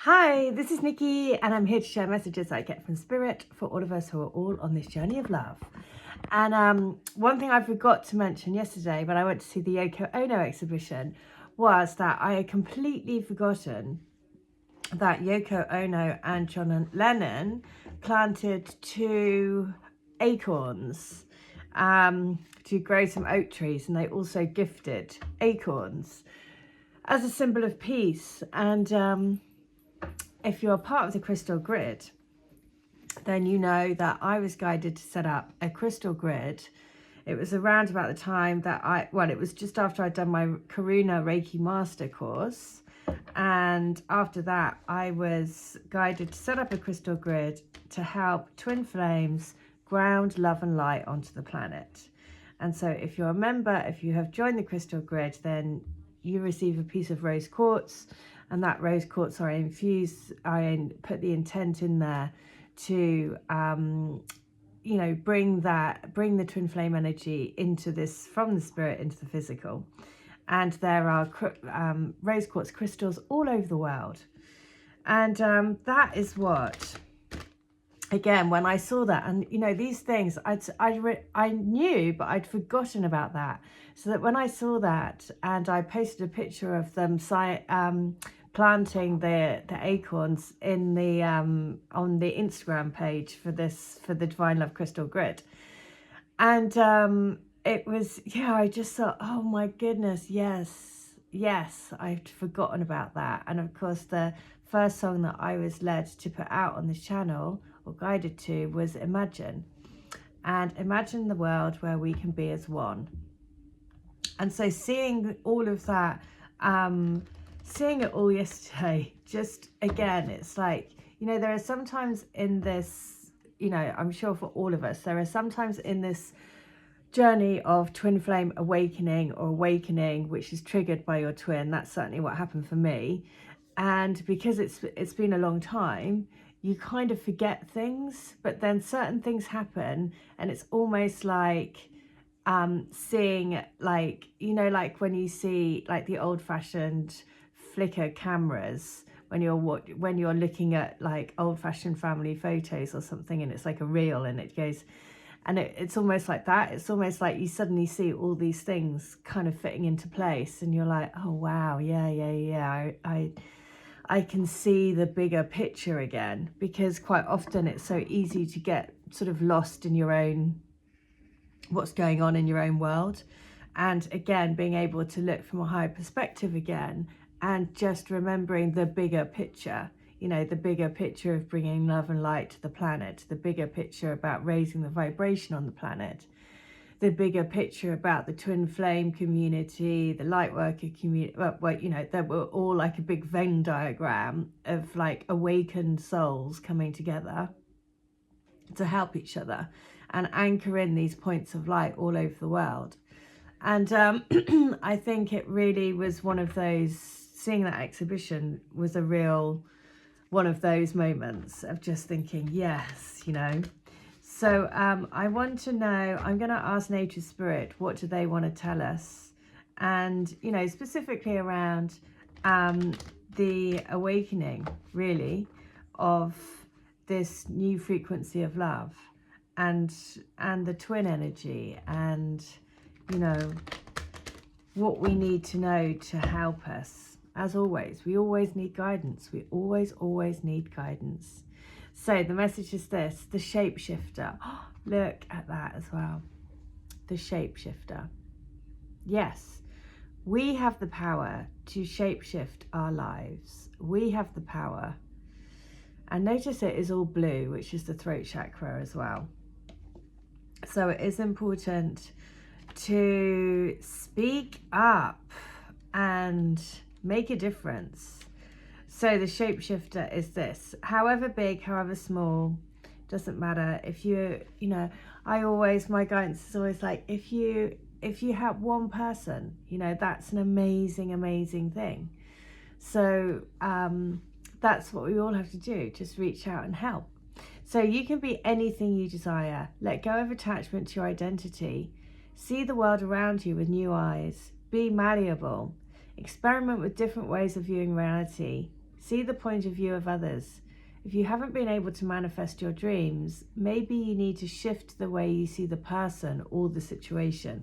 Hi, this is Nikki, and I'm here to share messages I get from Spirit for all of us who are all on this journey of love. And one thing I forgot to mention yesterday when I went to see the Yoko Ono exhibition was that I had completely forgotten that Yoko Ono and John Lennon planted 2 acorns to grow some oak trees, and they also gifted acorns as a symbol of peace. And if you're a part of the crystal grid, then you know that I was guided to set up a crystal grid. It was around about the time that it was just after I'd done my Karuna Reiki Master course. And after that, I was guided to set up a crystal grid to help twin flames ground love and light onto the planet. And so if you're a member, if you have joined the crystal grid, then you receive a piece of rose quartz. And that rose quartz I put the intent in there to, bring the twin flame energy into this, from the spirit into the physical. And there are rose quartz crystals all over the world. And that is what, again, when I saw that, and these things I knew, but I'd forgotten about that. So that when I saw that, and I posted a picture of them planting the acorns in the on the Instagram page for the Divine Love Crystal Grid, and it was, I just thought, oh my goodness, yes, I'd forgotten about that. And of course, the first song that I was led to put out on this channel, or guided to, was Imagine. And imagine the world where we can be as one. And so seeing all of that, seeing it all yesterday, just again, it's like, there are sometimes in this, I'm sure for all of us, there are sometimes in this journey of twin flame awakening, which is triggered by your twin. That's certainly what happened for me. And because it's been a long time, you kind of forget things, but then certain things happen, and it's almost like seeing, like when you see like the old-fashioned flicker cameras, when you're looking at like old-fashioned family photos or something, and it's like a reel, and it goes, and it's almost like that. It's almost like you suddenly see all these things kind of fitting into place, and you're like, oh wow, yeah, I can see the bigger picture again. Because quite often it's so easy to get sort of lost in your own, what's going on in your own world. And again, being able to look from a higher perspective again, and just remembering the bigger picture, the bigger picture of bringing love and light to the planet, the bigger picture about raising the vibration on the planet, the bigger picture about the twin flame community, the light worker community. They were all like a big Venn diagram of like awakened souls coming together to help each other and anchor in these points of light all over the world. And I think it really was one of those, seeing that exhibition was a real one of those moments of just thinking, yes, So I want to know, I'm going to ask Nature Spirit, what do they want to tell us? And, specifically around the awakening, really, of this new frequency of love and the twin energy, and, what we need to know to help us. As always, we always need guidance. We always need guidance. So the message is this: the shapeshifter. Oh, look at that as well. The shapeshifter. Yes, we have the power to shapeshift our lives. We have the power. And notice it is all blue, which is the throat chakra as well. So it is important to speak up and make a difference. So the shapeshifter is this: however big, however small, doesn't matter. If my guidance is always like, if you help one person, that's an amazing thing. So that's what we all have to do, just reach out and help. So you can be anything you desire. Let go of attachment to your identity. See the world around you with new eyes. Be malleable. Experiment with different ways of viewing reality. See the point of view of others. If you haven't been able to manifest your dreams, maybe you need to shift the way you see the person or the situation.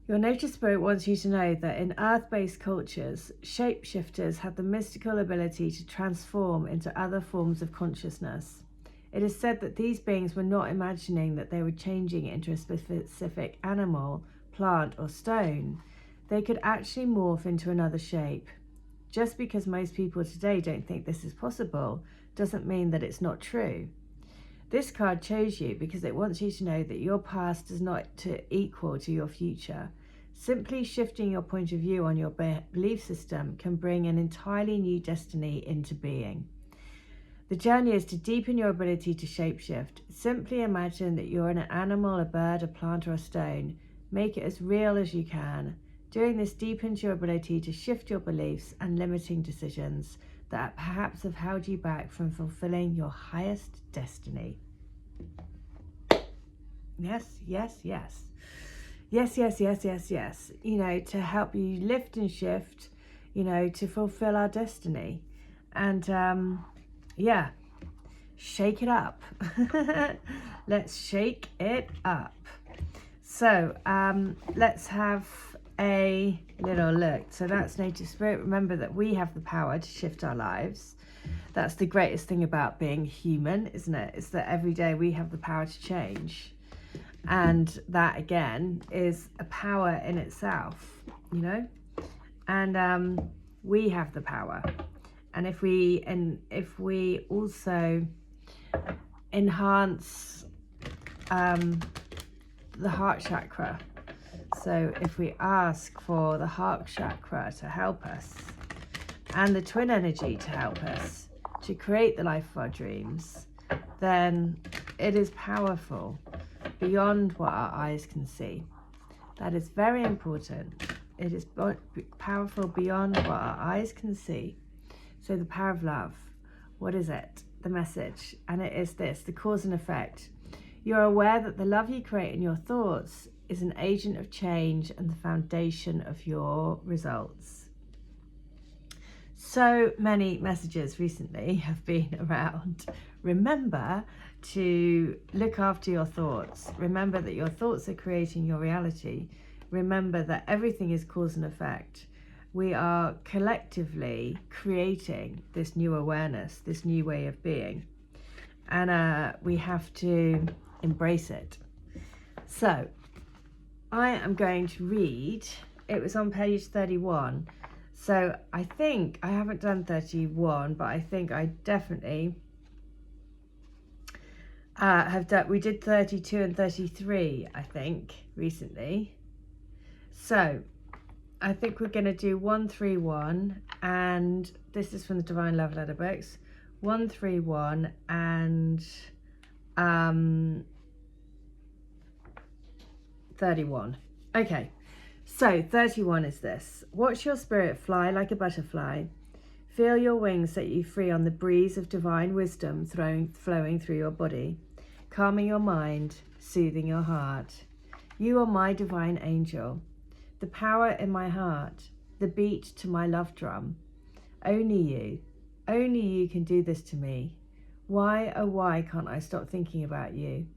Your nature spirit wants you to know that in earth-based cultures, shapeshifters have the mystical ability to transform into other forms of consciousness. It is said that these beings were not imagining that they were changing into a specific animal, plant, or stone. They could actually morph into another shape. Just because most people today don't think this is possible doesn't mean that it's not true. This card chose you because it wants you to know that your past is not equal to your future. Simply shifting your point of view on your belief system can bring an entirely new destiny into being. The journey is to deepen your ability to shapeshift. Simply imagine that you're an animal, a bird, a plant, or a stone. Make it as real as you can. Doing this deepens your ability to shift your beliefs and limiting decisions that perhaps have held you back from fulfilling your highest destiny. Yes, yes, yes. Yes, yes, yes, yes, yes. You know, to help you lift and shift, you know, to fulfill our destiny. And yeah, shake it up. Let's shake it up. So let's have a little look. So that's nature spirit. Remember that we have the power to shift our lives. That's the greatest thing about being human, isn't it? It's that every day we have the power to change. And that again is a power in itself, you know? And we have the power. And if we also enhance the heart chakra, so if we ask for the heart chakra to help us and the twin energy to help us to create the life of our dreams, then it is powerful beyond what our eyes can see. That is very important. It is powerful beyond what our eyes can see. So the power of love, what is it? The message, and it is this, the cause and effect. You're aware that the love you create in your thoughts is an agent of change and the foundation of your results. So many messages recently have been around. Remember to look after your thoughts. Remember that your thoughts are creating your reality. Remember that everything is cause and effect. We are collectively creating this new awareness, this new way of being. And we have to embrace it. So I am going to read, it was on page 31. So I think I haven't done 31, but I think I definitely have done, we did 32 and 33, I think, recently. So I think we're going to do 131, and this is from the Divine Love Letter books. 131 and 31. Okay, so 31 is this. Watch your spirit fly like a butterfly. Feel your wings set you free on the breeze of divine wisdom flowing through your body, calming your mind, soothing your heart. You are my divine angel, the power in my heart, the beat to my love drum. Only you can do this to me. Why, oh why can't I stop thinking about you?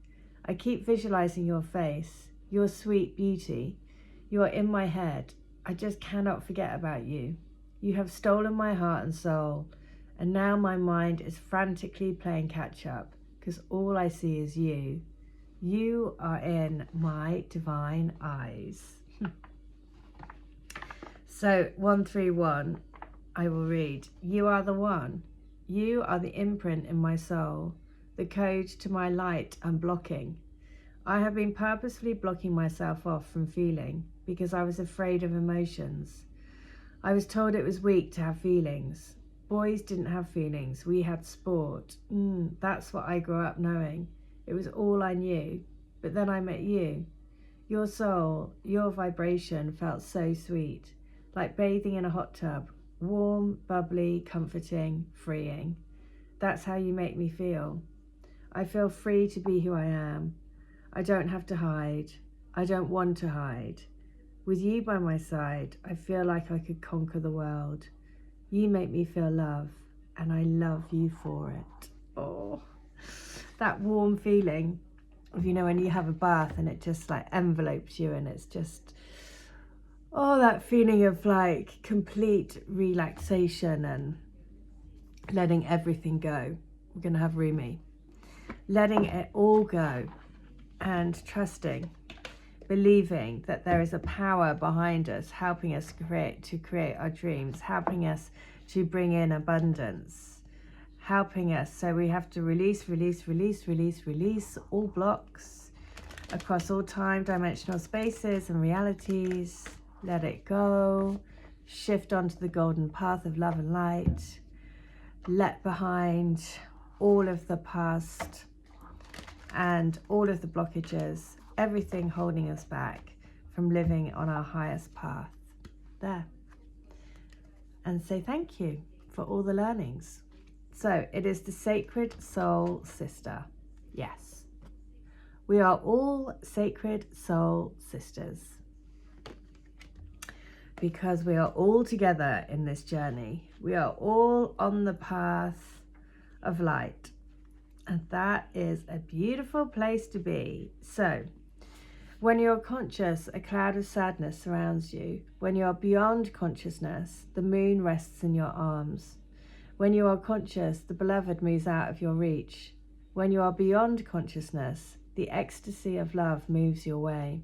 I keep visualizing your face, your sweet beauty. You are in my head. I just cannot forget about you. You have stolen my heart and soul, and now my mind is frantically playing catch up because all I see is you. You are in my divine eyes. So 131, I will read. You are the one. You are the imprint in my soul, the code to my light unblocking. I have been purposefully blocking myself off from feeling because I was afraid of emotions. I was told it was weak to have feelings. Boys didn't have feelings. We had sport. That's what I grew up knowing. It was all I knew. But then I met you. Your soul, your vibration felt so sweet, like bathing in a hot tub. Warm, bubbly, comforting, freeing. That's how you make me feel. I feel free to be who I am. I don't have to hide. I don't want to hide. With you by my side, I feel like I could conquer the world. You make me feel love, and I love you for it. Oh, that warm feeling of, you know, when you have a bath and it just like envelopes you, and it's just, oh, that feeling of like complete relaxation and letting everything go. We're going to have Rumi. Letting it all go and trusting, believing that there is a power behind us, helping us create our dreams, helping us to bring in abundance, helping us. So we have to release all blocks across all time, dimensional spaces and realities. Let it go. Shift onto the golden path of love and light. Let behind all of the past and all of the blockages, everything holding us back from living on our highest path. There. And say thank you for all the learnings. So it is the sacred soul sister. Yes. We are all sacred soul sisters, because we are all together in this journey. We are all on the path of light. And that is a beautiful place to be. So when you're conscious, a cloud of sadness surrounds you. When you are beyond consciousness, the moon rests in your arms. When you are conscious, the beloved moves out of your reach. When you are beyond consciousness, the ecstasy of love moves your way.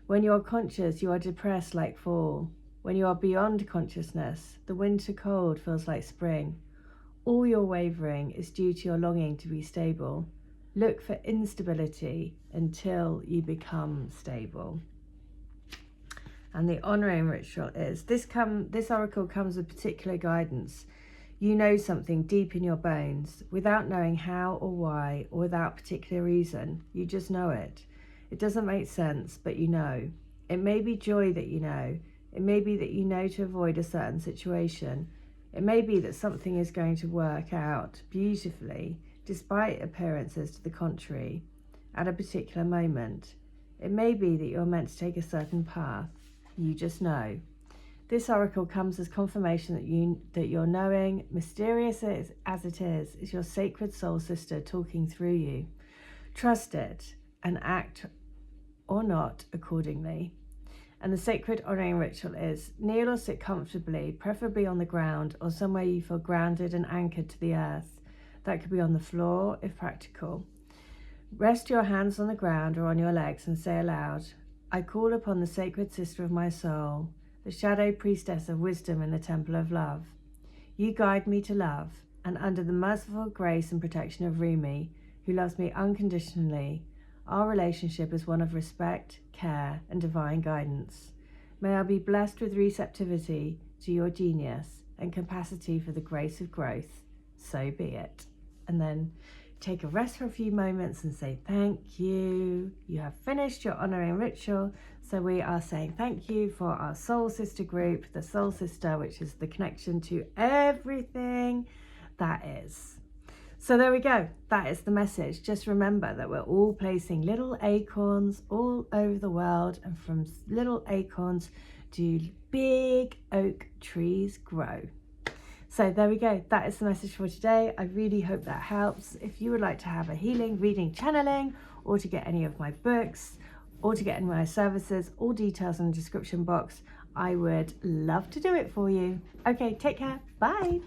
When you are conscious, you are depressed like fall. When you are beyond consciousness, the winter cold feels like spring. All your wavering is due to your longing to be stable. Look for instability until you become stable. And the honoring ritual is, this oracle comes with particular guidance. You know something deep in your bones, without knowing how or why, or without particular reason. You just know it. It doesn't make sense, but you know. It may be joy that you know. It may be that you know to avoid a certain situation. It may be that something is going to work out beautifully, despite appearances to the contrary, at a particular moment. It may be that you're meant to take a certain path. You just know. This oracle comes as confirmation that your knowing, mysterious as it is your sacred soul sister talking through you. Trust it and act or not accordingly. And the sacred honoring ritual is, kneel or sit comfortably, preferably on the ground or somewhere you feel grounded and anchored to the earth. That could be on the floor if practical. Rest your hands on the ground or on your legs and say aloud, I call upon the sacred sister of my soul, the shadow priestess of wisdom in the temple of love. You guide me to love, and under the merciful grace and protection of Rumi, who loves me unconditionally, our relationship is one of respect, care, and divine guidance. May I be blessed with receptivity to your genius and capacity for the grace of growth. So be it. And then take a rest for a few moments and say thank you. You have finished your honoring ritual. So we are saying thank you for our soul sister group, the soul sister, which is the connection to everything that is. So there we go. That is the message. Just remember that we're all placing little acorns all over the world, and from little acorns do big oak trees grow. So there we go. That is the message for today. I really hope that helps. If you would like to have a healing, reading, channeling, or to get any of my books, or to get any of my services, all details in the description box, I would love to do it for you. Okay, take care. Bye.